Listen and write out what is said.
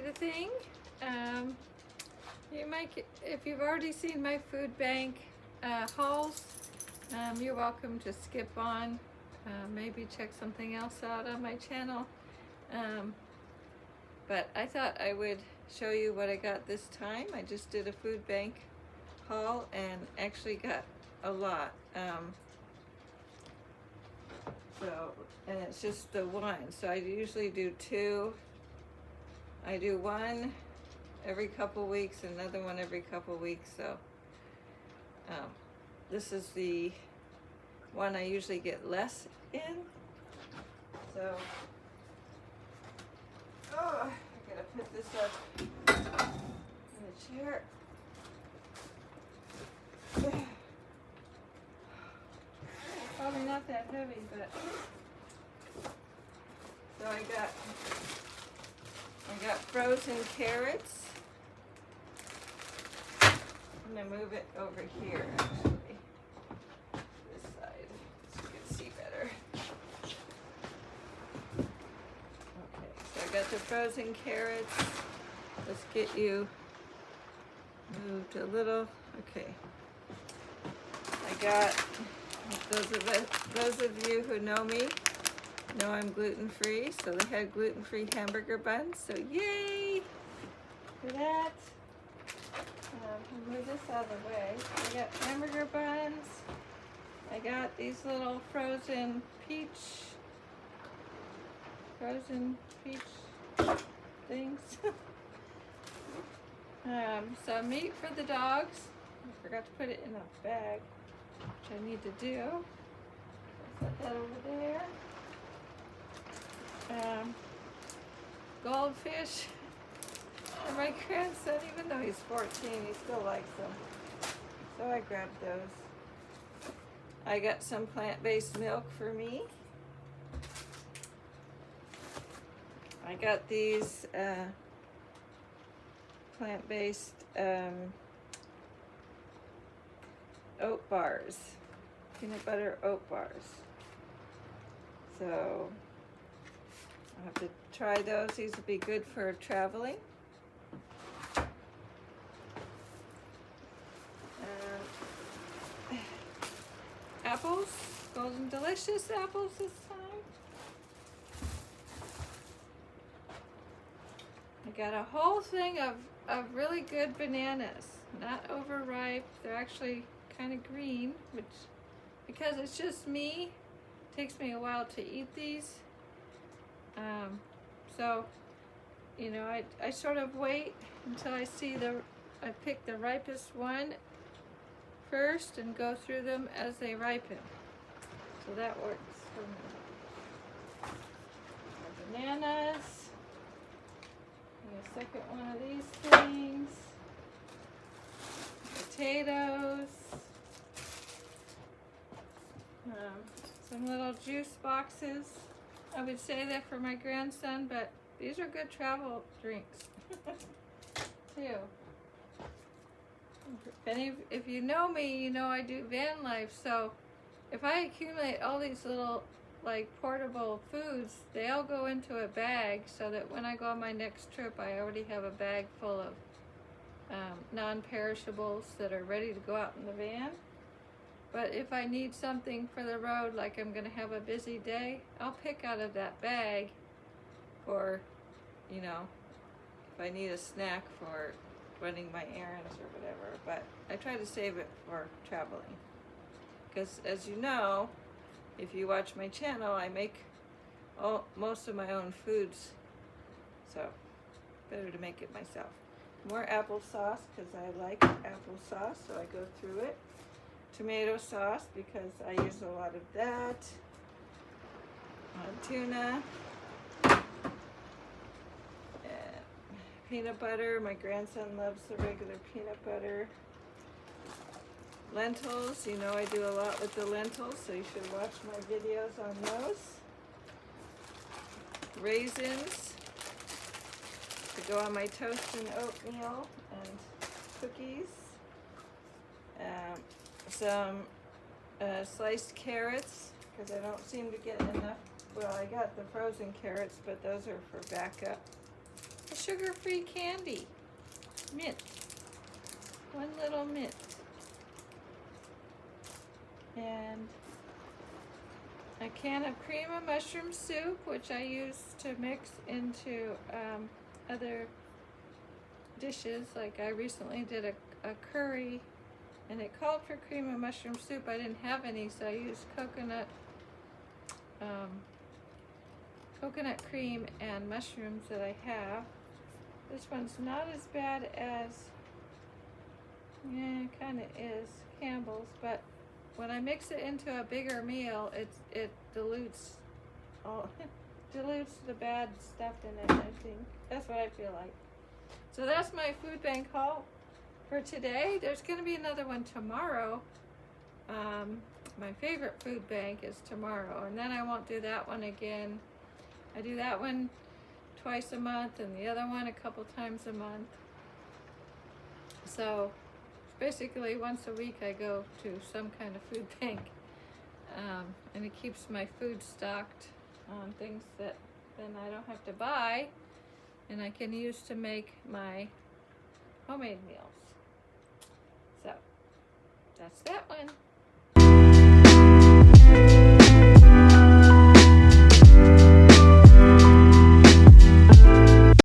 the thing. You might, if you've already seen my food bank hauls, you're welcome to skip on. Maybe check something else out on my channel. But I thought I would show you what I got this time. I just did a food bank haul and actually got a lot. And it's just the one. So I usually do two. I do one every couple weeks, another one every couple weeks. So this is the one I usually get less in. So, I gotta put this up in the chair. Probably not that heavy, but so I got frozen carrots. I'm gonna move it over here, actually, this side, so you can see better. Okay, so I got the frozen carrots. Let's get you moved a little. Okay, I got those of you who know me know I'm gluten-free, so they had gluten-free hamburger buns, so yay for that. I'll move this out of the way. I got hamburger buns. I got these little frozen peach things. Some meat for the dogs. I forgot to put it in a bag, which I need to do. Set that over there. Goldfish. And my grandson, even though he's 14, he still likes them. So I grabbed those. I got some plant-based milk for me. I got these plant-based oat bars, peanut butter oat bars. So I'll have to try those. These will be good for traveling. Apples, Golden Delicious apples this time. I got a whole thing of really good bananas, not overripe. They're actually kind of green, which, because it's just me, it takes me a while to eat these. So, you know, I sort of wait until I pick the ripest one first and go through them as they ripen. So that works for me. Bananas. And a second one of these things. Potatoes. Some little juice boxes. I would say that for my grandson, but these are good travel drinks too. If you know me, you know I do van life, so if I accumulate all these little like portable foods, they all go into a bag so that when I go on my next trip, I already have a bag full of non-perishables that are ready to go out in the van. But if I need something for the road, like I'm gonna have a busy day, I'll pick out of that bag, or, you know, if I need a snack for running my errands or whatever. But I try to save it for traveling. Because as you know, if you watch my channel, I make most of my own foods. So, better to make it myself. More applesauce, because I like applesauce, so I go through it. Tomato sauce, because I use a lot of that. Tuna. Peanut butter. My grandson loves the regular peanut butter. Lentils. You know I do a lot with the lentils, so you should watch my videos on those. Raisins to go on my toast and oatmeal and cookies. Some sliced carrots, because I don't seem to get enough. Well, I got the frozen carrots, but those are for backup. a sugar-free candy. Mint. One little mint. And a can of cream of mushroom soup, which I use to mix into other dishes. Like I recently did a curry, and it called for cream of mushroom soup. I didn't have any, so I used coconut cream and mushrooms that I have. This one's not as bad as, yeah, it kind of is, Campbell's, but when I mix it into a bigger meal, it dilutes dilutes the bad stuff in it, I think. That's what I feel like. So that's my food bank haul for today. There's going to be another one tomorrow. My favorite food bank is tomorrow, and then I won't do that one again. I do that one twice a month and the other one a couple times a month. So basically once a week I go to some kind of food bank, and it keeps my food stocked on things that then I don't have to buy and I can use to make my homemade meals. So that's that one.